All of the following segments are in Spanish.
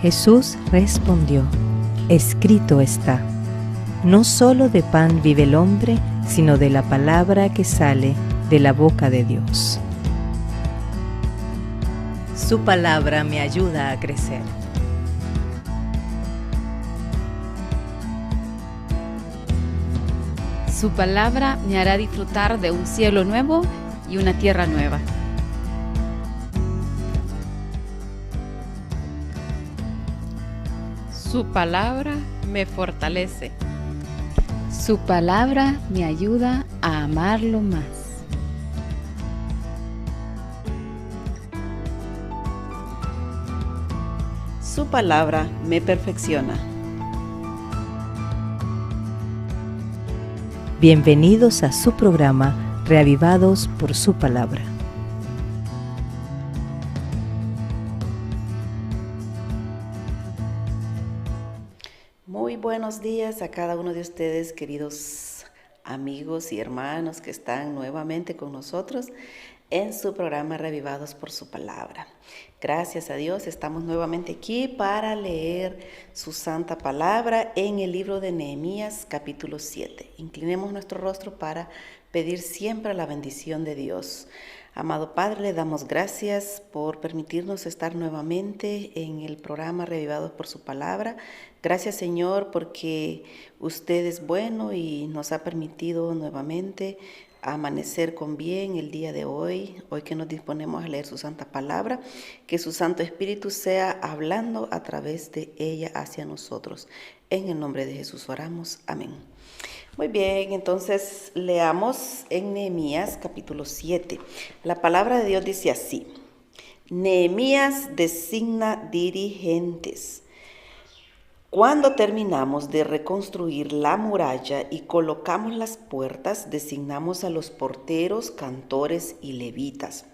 Jesús respondió: escrito está, no solo de pan vive el hombre, sino de la palabra que sale de la boca de Dios. Su palabra me ayuda a crecer. Su palabra me hará disfrutar de un cielo nuevo y una tierra nueva. Su palabra me fortalece. Su palabra me ayuda a amarlo más. Su palabra me perfecciona. Bienvenidos a su programa Reavivados por su palabra. Muy buenos días a cada uno de ustedes, queridos amigos y hermanos que están nuevamente con nosotros en su programa Reavivados por su palabra. Gracias a Dios estamos nuevamente aquí para leer su santa palabra en el libro de Nehemías capítulo 7. Inclinemos nuestro rostro para pedir siempre la bendición de Dios. Amado Padre, le damos gracias por permitirnos estar nuevamente en el programa Reavivados por su palabra. Gracias, Señor, porque usted es bueno y nos ha permitido nuevamente amanecer con bien el día de hoy que nos disponemos a leer su santa palabra, que su Santo Espíritu sea hablando a través de ella hacia nosotros. En el nombre de Jesús oramos. Amén. Muy bien, entonces leamos en Nehemías capítulo 7. La palabra de Dios dice así: Nehemías designa dirigentes. Cuando terminamos de reconstruir la muralla y colocamos las puertas, designamos a los porteros, cantores y levitas.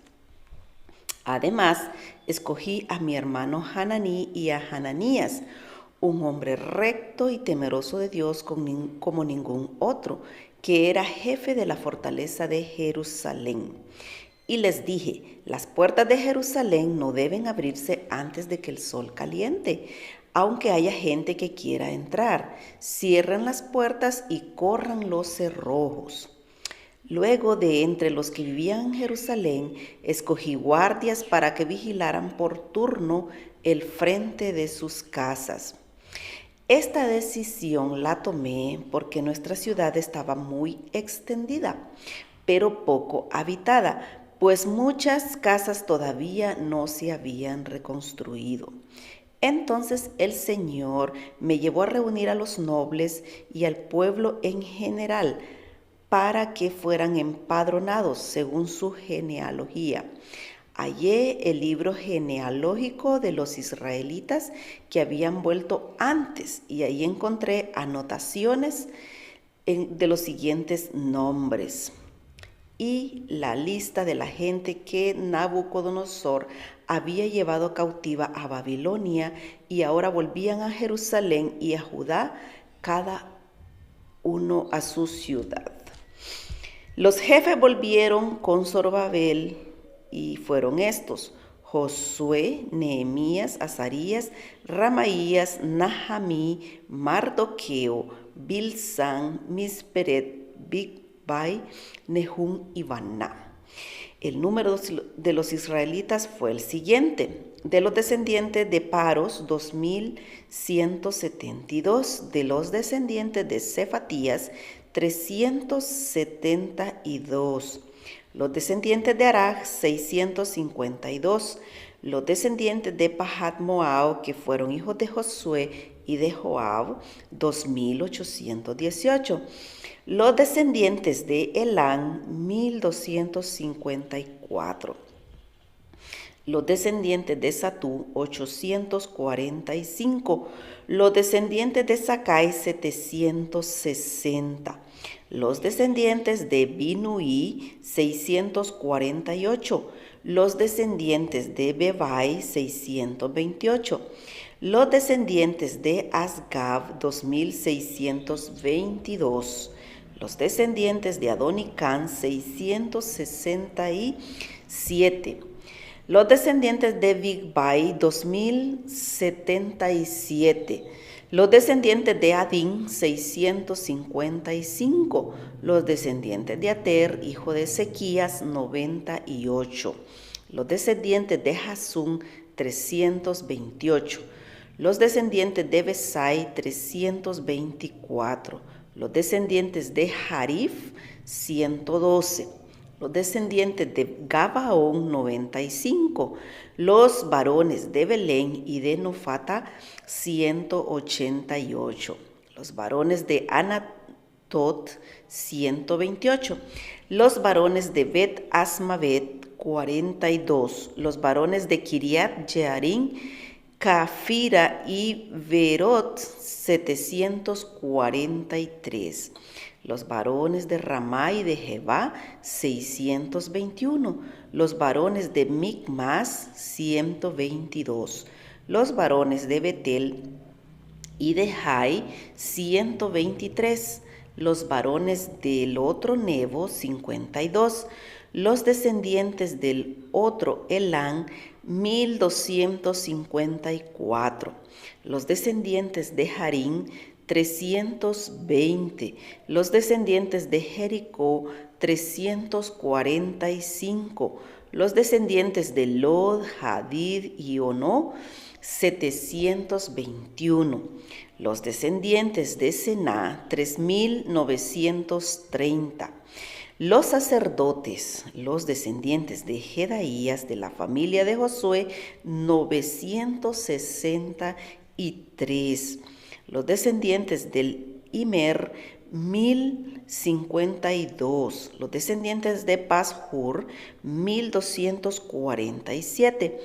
Además, escogí a mi hermano Hananí y a Hananías, un hombre recto y temeroso de Dios como ningún otro, que era jefe de la fortaleza de Jerusalén. Y les dije: las puertas de Jerusalén no deben abrirse antes de que el sol caliente, aunque haya gente que quiera entrar. Cierren las puertas y corran los cerrojos. Luego, de entre los que vivían en Jerusalén, escogí guardias para que vigilaran por turno el frente de sus casas. Esta decisión la tomé porque nuestra ciudad estaba muy extendida, pero poco habitada, pues muchas casas todavía no se habían reconstruido. Entonces el Señor me llevó a reunir a los nobles y al pueblo en general para que fueran empadronados según su genealogía. Hallé el libro genealógico de los israelitas que habían vuelto antes y ahí encontré anotaciones de los siguientes nombres y la lista de la gente que Nabucodonosor había llevado cautiva a Babilonia y ahora volvían a Jerusalén y a Judá, cada uno a su ciudad. Los jefes volvieron con Zorobabel y fueron estos: Josué, Nehemías, Azarías, Ramaías, Nahamí, Mardoqueo, Bilsán, Misperet, Bigvai, Nehum y Baná. El número de los israelitas fue el siguiente: de los descendientes de Paros, 2,172; de los descendientes de Cefatías, 372; los descendientes de Araj, 652; los descendientes de Pahat Moab, que fueron hijos de Josué y de Joab, 2,818; los descendientes de Elán, 1,254; los descendientes de Satú, 845; los descendientes de Sakai, 760; los descendientes de Binuí, 648; los descendientes de Bebai, 628; los descendientes de Asgab, 2,622; los descendientes de Adonicán, 667; Los descendientes de Bigvai, 2077. Los descendientes de Adín, 655. Los descendientes de Ater, hijo de Ezequías, 98. Los descendientes de Jasún, 328. Los descendientes de Besai, 324. Los descendientes de Harif, 112. Los descendientes de Gabaón, 95. Los varones de Belén y de Nofata, 188. Los varones de Anatot, 128. Los varones de Bet Asmavet, 42. Los varones de Kiriat Jearim, Cafira y Berot, 743. Los varones de Ramá y de Jebá, 621. Los varones de Micmas, 122. Los varones de Betel y de Jai, 123. Los varones del otro Nebo, 52. Los descendientes del otro Elán, 1254. Los descendientes de Harín, 320. Los descendientes de Jericó, 345. Los descendientes de Lod, Hadid y Ono, 721. Los descendientes de Sená, 3930. Los sacerdotes, los descendientes de Jedaías de la familia de Josué, 963. Los descendientes del Imer, 1052. Los descendientes de Pashur, 1247.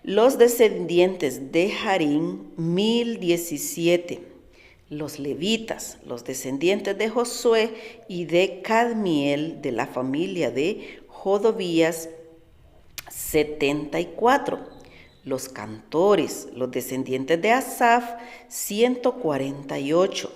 Los descendientes de Harín, 1017. Los levitas, los descendientes de Josué y de Cadmiel de la familia de Jodobías, 74. Los cantores, los descendientes de Asaf, 148.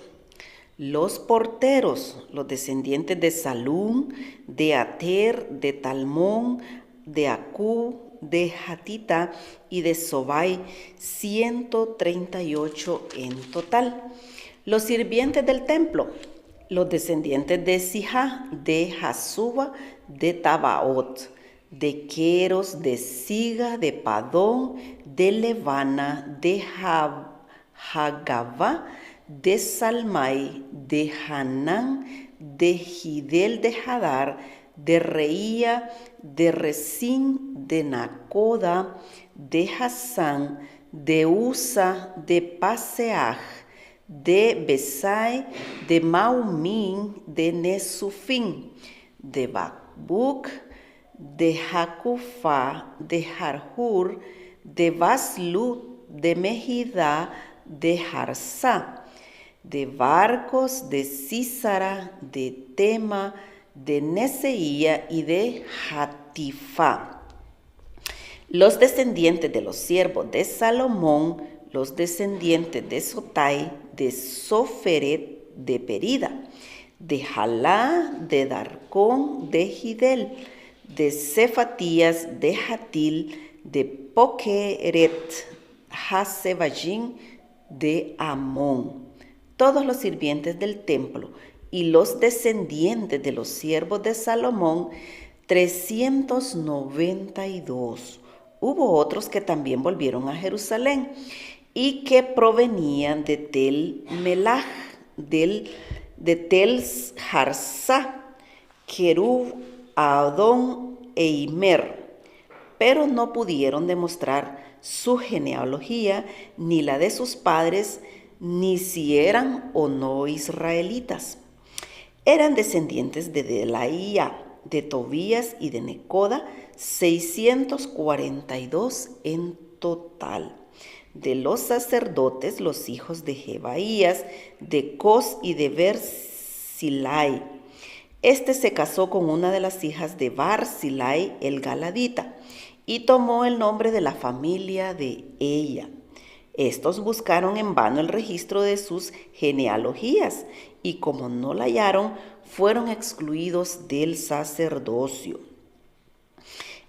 Los porteros, los descendientes de Salum, de Ater, de Talmón, de Acú, de Hatita y de Sobai, 138 en total. Los sirvientes del templo, los descendientes de Sijá, de Jasuba, de Tabaot, de Queros, de Siga, de Padón, de Levana, de Hagabá, de Salmai, de Hanán, de Gidel de Hadar, de Reía, de Resín, de Nacoda, de Hasán, de Usa, de Paseaj, de Besai, de Maumín, de Nesufín, de Bakbuk, de Jacufá, de Harhur, de Baslut, de Mejidá, de Harsá, de barcos de Sísara, de Tema, de Neseía y de Hatifá. Los descendientes de los siervos de Salomón, los descendientes de Sotai, de Soferet, de Perida, de Jalá, de Darcón, de Gidel, de Cefatías, de Hatil, de Pokeret, Hasebayín, de Amón. Todos los sirvientes del templo y los descendientes de los siervos de Salomón, 392. Hubo otros que también volvieron a Jerusalén y que provenían de Tel Melach, de Tel Harsá, Kerub, Adón e Imer, pero no pudieron demostrar su genealogía, ni la de sus padres, ni si eran o no israelitas. Eran descendientes de Delaía, de Tobías y de Necoda, 642 en total. De los sacerdotes, los hijos de Jebaías, de Cos y de Berzilai. Este se casó con una de las hijas de Barzilai el Galadita y tomó el nombre de la familia de ella. Estos buscaron en vano el registro de sus genealogías y como no la hallaron, fueron excluidos del sacerdocio.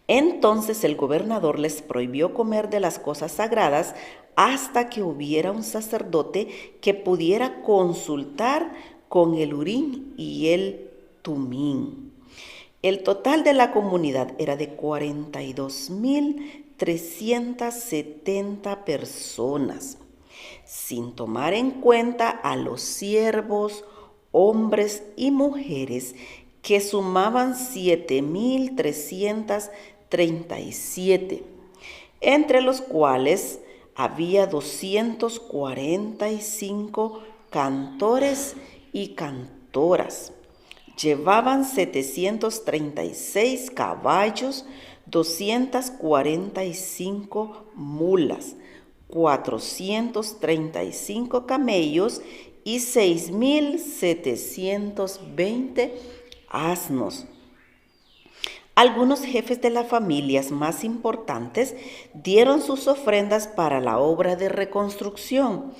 Entonces el gobernador les prohibió comer de las cosas sagradas hasta que hubiera un sacerdote que pudiera consultar con el Urim y el Tumim. El total de la comunidad era de 42.370 personas, sin tomar en cuenta a los siervos, hombres y mujeres, que sumaban 7.337, entre los cuales había 245 cantores y cantoras. Llevaban 736 caballos, 245 mulas, 435 camellos y 6.720 asnos. Algunos jefes de las familias más importantes dieron sus ofrendas para la obra de reconstrucción.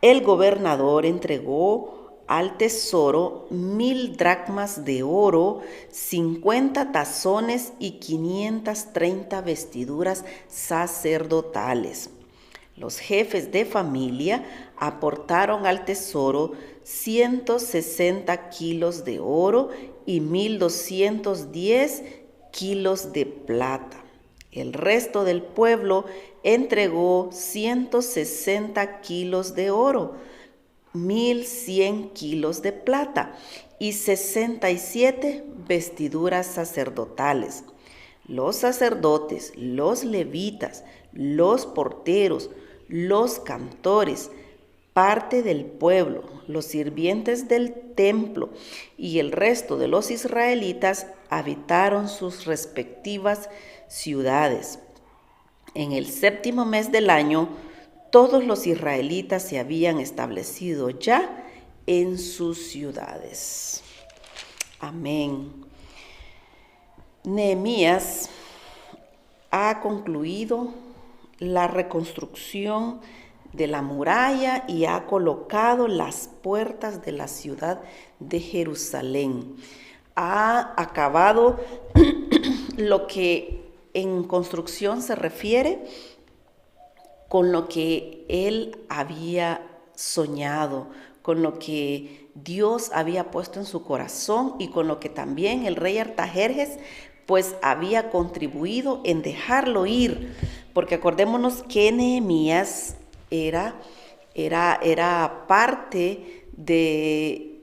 El gobernador entregó al tesoro 1,000 dracmas de oro, 50 tazones y 530 vestiduras sacerdotales. Los jefes de familia aportaron al tesoro 160 kilos de oro y 1,210 kilos de plata. El resto del pueblo entregó 160 kilos de oro, 1,100 kilos de plata y 67 vestiduras sacerdotales. Los sacerdotes, los levitas, los porteros, los cantores, parte del pueblo, los sirvientes del templo y el resto de los israelitas habitaron sus respectivas ciudades. En el 7º mes del año, todos los israelitas se habían establecido ya en sus ciudades. Amén. Nehemías ha concluido la reconstrucción de la muralla y ha colocado las puertas de la ciudad de Jerusalén. Ha acabado lo que en construcción se refiere con lo que él había soñado, con lo que Dios había puesto en su corazón y con lo que también el rey Artajerjes pues había contribuido en dejarlo ir, porque acordémonos que Nehemías era parte de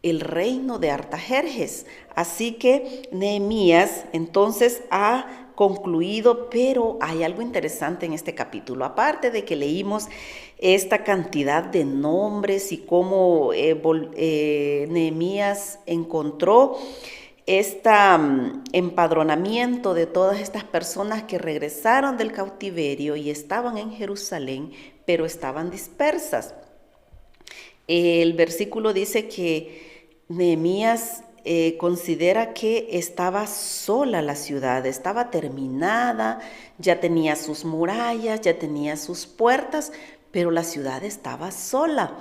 el reino de Artajerjes. Así que Nehemías entonces ha concluido, pero hay algo interesante en este capítulo. Aparte de que leímos esta cantidad de nombres y cómo Nehemías encontró este empadronamiento de todas estas personas que regresaron del cautiverio y estaban en Jerusalén, pero estaban dispersas. El versículo dice que Nehemías considera que estaba sola la ciudad, estaba terminada, ya tenía sus murallas, ya tenía sus puertas, pero la ciudad estaba sola,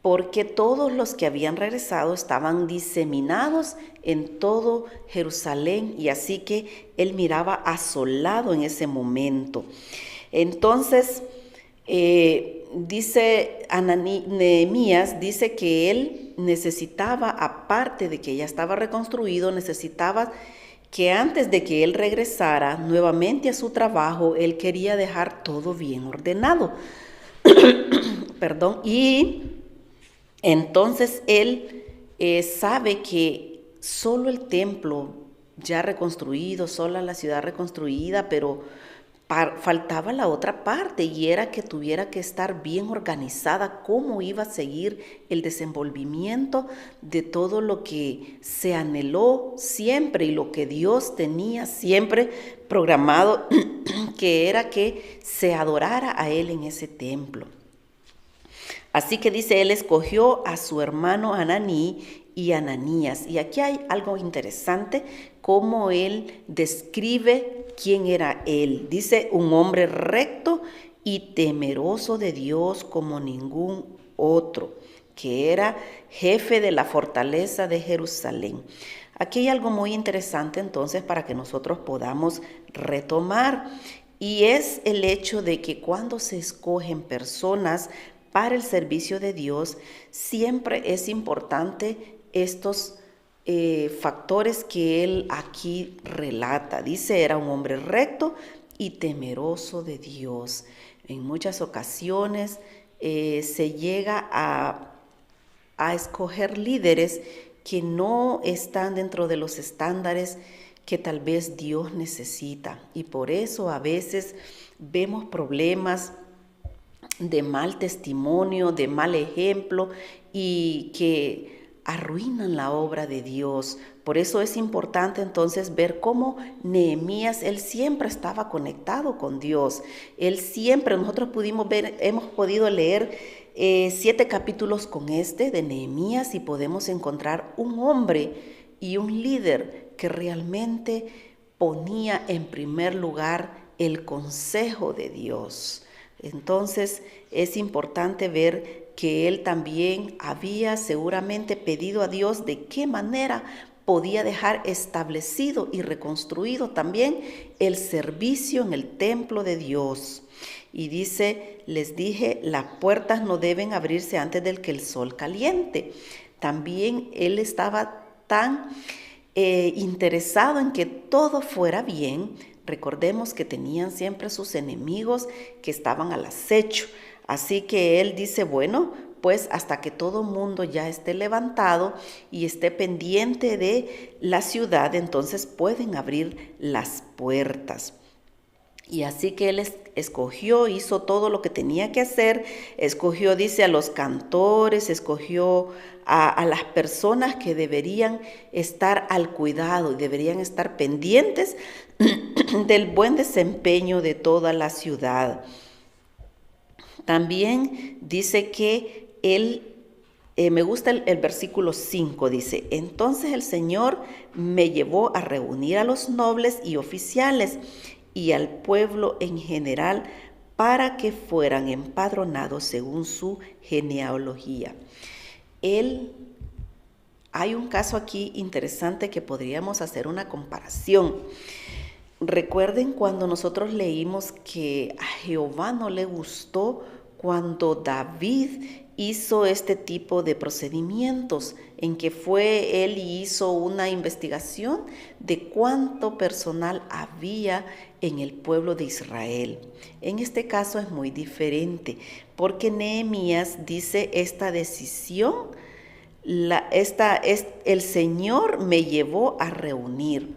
porque todos los que habían regresado estaban diseminados en todo Jerusalén, y así que él miraba asolado en ese momento. Entonces, Nehemías dice que él necesitaba, aparte de que ya estaba reconstruido, necesitaba que antes de que él regresara nuevamente a su trabajo, él quería dejar todo bien ordenado. Y entonces él sabe que solo el templo ya reconstruido, sola la ciudad reconstruida, pero faltaba la otra parte, y era que tuviera que estar bien organizada cómo iba a seguir el desenvolvimiento de todo lo que se anheló siempre y lo que Dios tenía siempre programado, que era que se adorara a Él en ese templo. Así que dice, él escogió a su hermano Ananí y Ananías. Y aquí hay algo interesante, cómo él describe quién era él. Dice, un hombre recto y temeroso de Dios como ningún otro, que era jefe de la fortaleza de Jerusalén. Aquí hay algo muy interesante entonces para que nosotros podamos retomar, y es el hecho de que cuando se escogen personas para el servicio de Dios, siempre es importante estos factores que él aquí relata. Dice, era un hombre recto y temeroso de Dios. En muchas ocasiones se llega a escoger líderes que no están dentro de los estándares que tal vez Dios necesita, y por eso a veces vemos problemas de mal testimonio, de mal ejemplo, y que arruinan la obra de Dios. Por eso es importante entonces ver cómo Nehemías, él siempre estaba conectado con Dios. Él siempre, nosotros hemos podido leer 7 capítulos con de Nehemías, y podemos encontrar un hombre y un líder que realmente ponía en primer lugar el consejo de Dios. Entonces es importante ver que él también había seguramente pedido a Dios de qué manera podía dejar establecido y reconstruido también el servicio en el templo de Dios. Y dice, les dije, las puertas no deben abrirse antes del que el sol caliente. También él estaba tan interesado en que todo fuera bien. Recordemos que tenían siempre sus enemigos que estaban al acecho. Así que él dice, bueno, pues hasta que todo mundo ya esté levantado y esté pendiente de la ciudad, entonces pueden abrir las puertas. Y así que él escogió, hizo todo lo que tenía que hacer, escogió, dice, a los cantores, escogió a las personas que deberían estar al cuidado y deberían estar pendientes del buen desempeño de toda la ciudad. También dice que él, me gusta el versículo 5, dice, entonces el Señor me llevó a reunir a los nobles y oficiales y al pueblo en general para que fueran empadronados según su genealogía. Hay un caso aquí interesante que podríamos hacer una comparación. Recuerden cuando nosotros leímos que a Jehová no le gustó cuando David hizo este tipo de procedimientos, en que fue él y hizo una investigación de cuánto personal había en el pueblo de Israel. En este caso es muy diferente, porque Nehemías dice esta decisión, el Señor me llevó a reunir.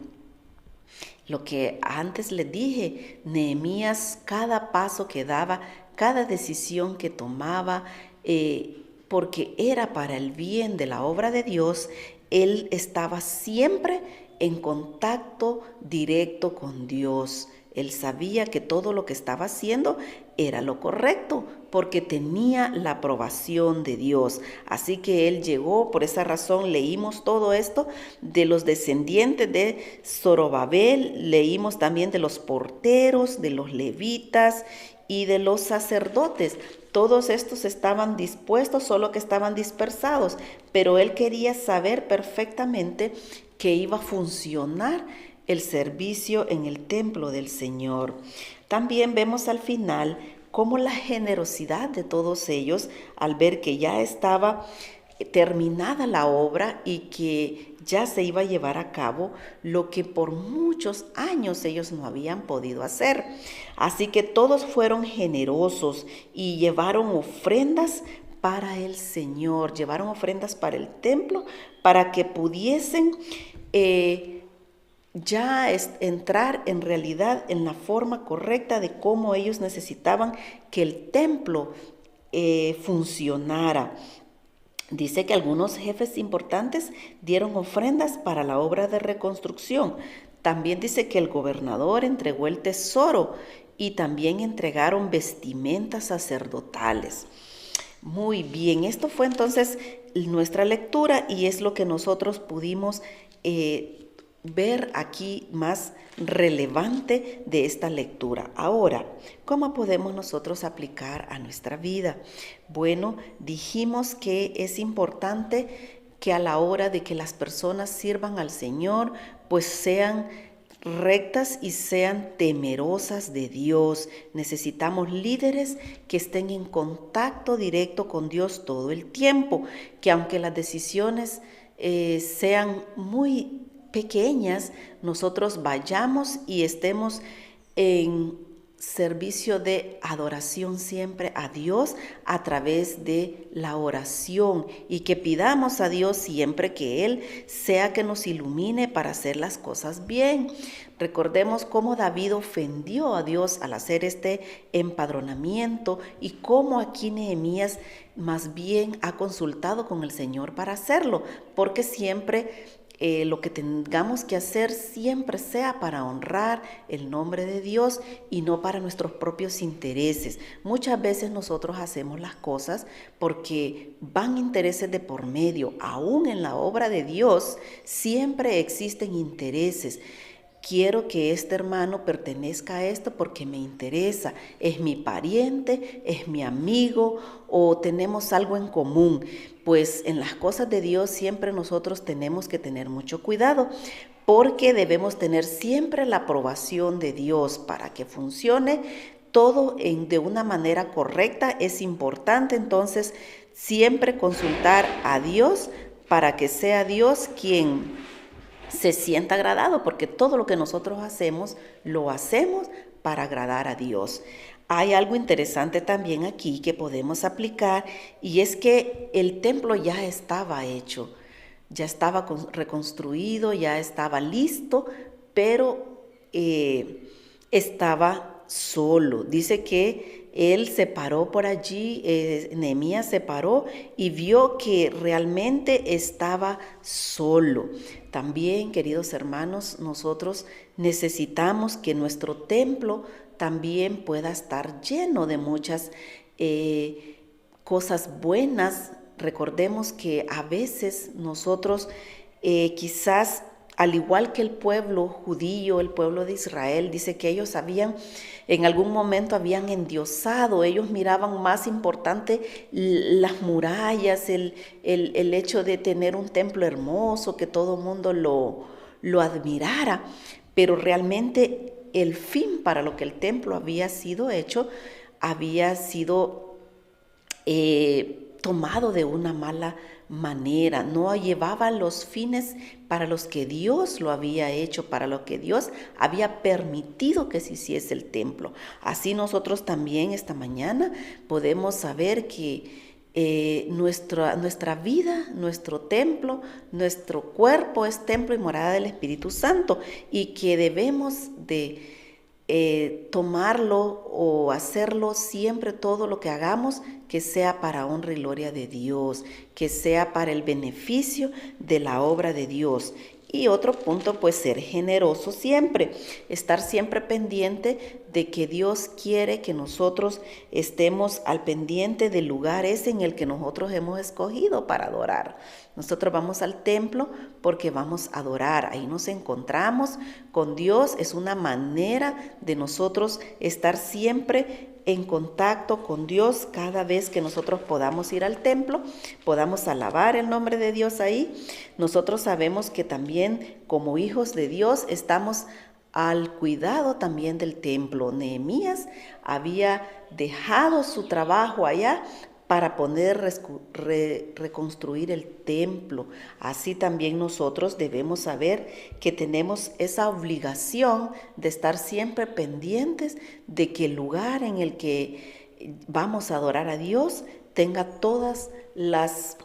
Lo que antes les dije, Nehemías, cada paso que daba, cada decisión que tomaba, porque era para el bien de la obra de Dios, él estaba siempre en contacto directo con Dios. Él sabía que todo lo que estaba haciendo era lo correcto, porque tenía la aprobación de Dios. Así que él llegó, por esa razón leímos todo esto de los descendientes de Zorobabel, leímos también de los porteros, de los levitas y de los sacerdotes. Todos estos estaban dispuestos, solo que estaban dispersados, pero él quería saber perfectamente que iba a funcionar el servicio en el templo del Señor. También vemos al final cómo la generosidad de todos ellos, al ver que ya estaba terminada la obra y que ya se iba a llevar a cabo lo que por muchos años ellos no habían podido hacer. Así que todos fueron generosos y llevaron ofrendas para el Señor, llevaron ofrendas para el templo, para que pudiesen ya entrar en realidad en la forma correcta de cómo ellos necesitaban que el templo funcionara. Dice que algunos jefes importantes dieron ofrendas para la obra de reconstrucción. También dice que el gobernador entregó el tesoro y también entregaron vestimentas sacerdotales. Muy bien, esto fue entonces nuestra lectura y es lo que nosotros pudimos ver aquí más relevante de esta lectura. Ahora, ¿cómo podemos nosotros aplicar a nuestra vida? Bueno, dijimos que es importante que a la hora de que las personas sirvan al Señor, pues sean rectas y sean temerosas de Dios. Necesitamos líderes que estén en contacto directo con Dios todo el tiempo, que aunque las decisiones sean muy pequeñas, nosotros vayamos y estemos en servicio de adoración siempre a Dios a través de la oración, y que pidamos a Dios siempre que Él sea que nos ilumine para hacer las cosas bien. Recordemos cómo David ofendió a Dios al hacer este empadronamiento y cómo aquí Nehemías más bien ha consultado con el Señor para hacerlo, porque siempre lo que tengamos que hacer siempre sea para honrar el nombre de Dios y no para nuestros propios intereses. Muchas veces nosotros hacemos las cosas porque van intereses de por medio. Aún en la obra de Dios siempre existen intereses. Quiero que este hermano pertenezca a esto porque me interesa, es mi pariente, es mi amigo o tenemos algo en común. Pues en las cosas de Dios siempre nosotros tenemos que tener mucho cuidado, porque debemos tener siempre la aprobación de Dios para que funcione todo de una manera correcta. Es importante entonces siempre consultar a Dios para que sea Dios quien se sienta agradado, porque todo lo que nosotros hacemos, lo hacemos para agradar a Dios. Hay algo interesante también aquí que podemos aplicar, y es que el templo ya estaba hecho, ya estaba reconstruido, ya estaba listo, pero estaba solo. Dice que él se paró por allí, Nehemías se paró y vio que realmente estaba solo. También, queridos hermanos, nosotros necesitamos que nuestro templo también pueda estar lleno de muchas cosas buenas. Recordemos que a veces nosotros quizás, al igual que el pueblo judío, el pueblo de Israel, dice que ellos en algún momento habían endiosado, ellos miraban más importante las murallas, el hecho de tener un templo hermoso, que todo el mundo lo admirara, pero realmente el fin para lo que el templo había sido hecho, había sido tomado de una mala manera, no llevaba los fines para los que Dios lo había hecho, para lo que Dios había permitido que se hiciese el templo. Así nosotros también esta mañana podemos saber que nuestra vida, nuestro templo, nuestro cuerpo es templo y morada del Espíritu Santo, y que debemos de tomarlo o hacerlo siempre, todo lo que hagamos, que sea para honra y gloria de Dios, que sea para el beneficio de la obra de Dios. Y otro punto, pues ser generoso siempre, estar siempre pendiente de que Dios quiere que nosotros estemos al pendiente del lugar ese en el que nosotros hemos escogido para adorar. Nosotros vamos al templo porque vamos a adorar, ahí nos encontramos con Dios, es una manera de nosotros estar siempre en contacto con Dios. Cada vez que nosotros podamos ir al templo, podamos alabar el nombre de Dios ahí, nosotros sabemos que también como hijos de Dios estamos al cuidado también del templo. Nehemías había dejado su trabajo allá para poder reconstruir el templo. Así también nosotros debemos saber que tenemos esa obligación de estar siempre pendientes de que el lugar en el que vamos a adorar a Dios tenga todas las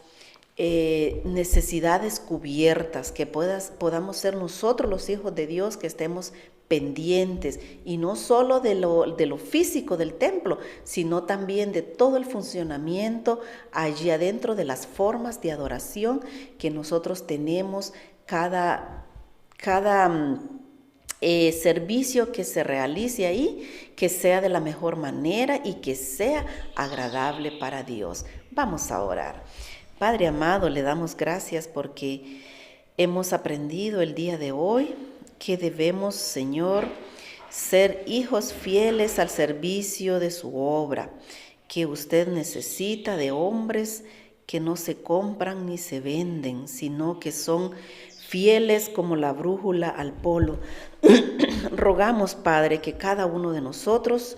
necesidades cubiertas, que podamos ser nosotros los hijos de Dios que estemos pendientes, y no solo de lo físico del templo, sino también de todo el funcionamiento allí adentro, de las formas de adoración que nosotros tenemos, cada servicio que se realice ahí, que sea de la mejor manera y que sea agradable para Dios. Vamos a orar. Padre amado, le damos gracias porque Hemos aprendido el día de hoy que debemos, Señor, ser hijos fieles al servicio de su obra, que usted necesita de hombres que no se compran ni se venden, sino que son fieles como la brújula al polo. Rogamos, Padre, que cada uno de nosotros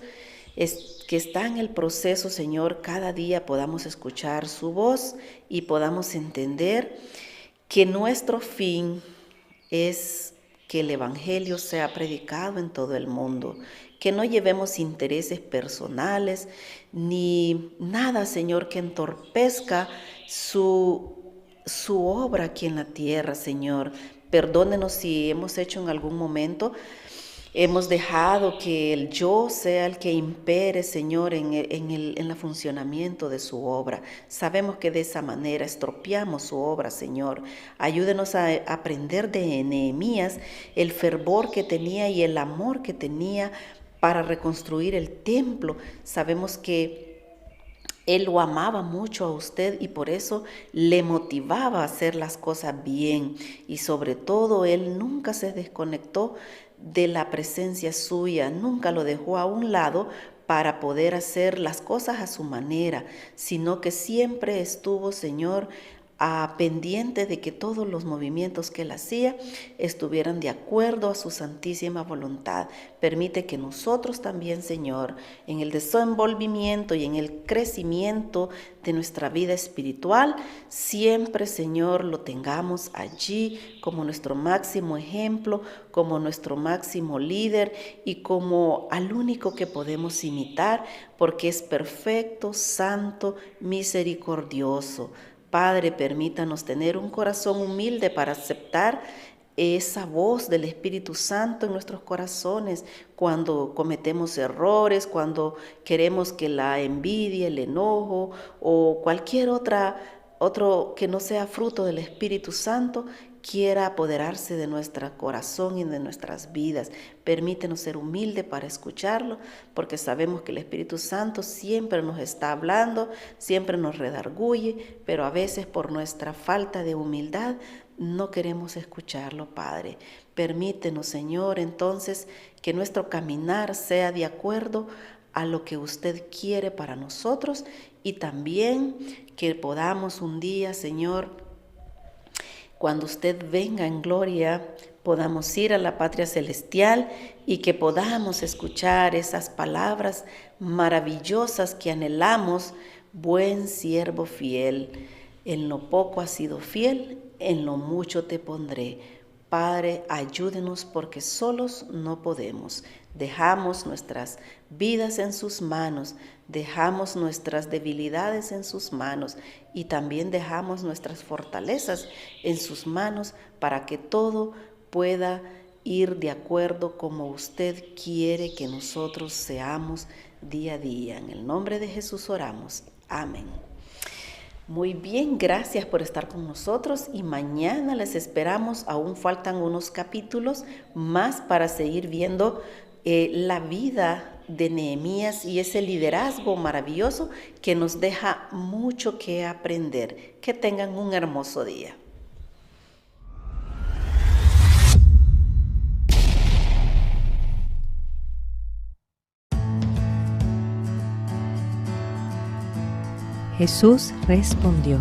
que está en el proceso, Señor, cada día podamos escuchar su voz y podamos entender que nuestro fin es que el Evangelio sea predicado en todo el mundo, que no llevemos intereses personales ni nada, Señor, que entorpezca su obra aquí en la tierra, Señor. Perdónenos si hemos hecho en algún momento, hemos dejado que el yo sea el que impere, Señor, en el funcionamiento de su obra. Sabemos que de esa manera estropeamos su obra, Señor. Ayúdenos a aprender de Nehemías el fervor que tenía y el amor que tenía para reconstruir el templo. Sabemos que él lo amaba mucho a usted y por eso le motivaba a hacer las cosas bien. Y sobre todo, él nunca se desconectó de la presencia suya, nunca lo dejó a un lado para poder hacer las cosas a su manera, sino que siempre estuvo, Señor, pendiente de que todos los movimientos que él hacía estuvieran de acuerdo a su santísima voluntad. Permite que nosotros también, Señor, en el desenvolvimiento y en el crecimiento de nuestra vida espiritual, siempre, Señor, lo tengamos allí como nuestro máximo ejemplo, como nuestro máximo líder y como al único que podemos imitar, porque es perfecto, santo, misericordioso. Padre, permítanos tener un corazón humilde para aceptar esa voz del Espíritu Santo en nuestros corazones cuando cometemos errores, cuando queremos que la envidia, el enojo o cualquier otro que no sea fruto del Espíritu Santo quiera apoderarse de nuestro corazón y de nuestras vidas. Permítenos ser humildes para escucharlo, porque sabemos que el Espíritu Santo siempre nos está hablando, siempre nos redarguye, pero a veces por nuestra falta de humildad no queremos escucharlo, Padre. Permítenos, Señor, entonces que nuestro caminar sea de acuerdo a lo que usted quiere para nosotros y también que podamos un día, Señor, cuando usted venga en gloria, podamos ir a la patria celestial y que podamos escuchar esas palabras maravillosas que anhelamos. Buen siervo fiel, en lo poco has sido fiel, en lo mucho te pondré. Padre, ayúdenos porque solos no podemos. Dejamos nuestras vidas en sus manos, dejamos nuestras debilidades en sus manos y también dejamos nuestras fortalezas en sus manos para que todo pueda ir de acuerdo como usted quiere que nosotros seamos día a día. En el nombre de Jesús oramos. Amén. Muy bien, gracias por estar con nosotros y mañana les esperamos. Aún faltan unos capítulos más para seguir viendo la vida de Nehemías y ese liderazgo maravilloso que nos deja mucho que aprender. Que tengan un hermoso día. Jesús respondió: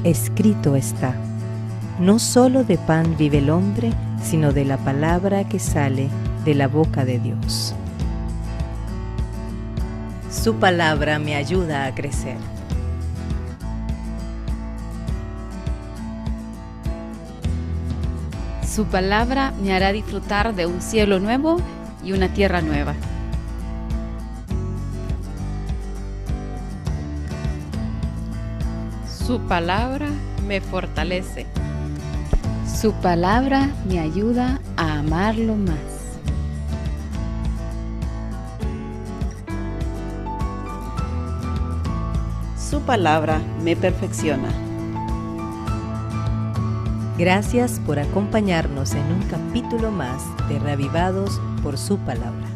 escrito está, no solo de pan vive el hombre, sino de la palabra que sale de la boca de Dios. Su palabra me ayuda a crecer. Su palabra me hará disfrutar de un cielo nuevo y una tierra nueva. Su palabra me fortalece. Su palabra me ayuda a amarlo más. Su palabra me perfecciona. Gracias por acompañarnos en un capítulo más de Reavivados por su palabra.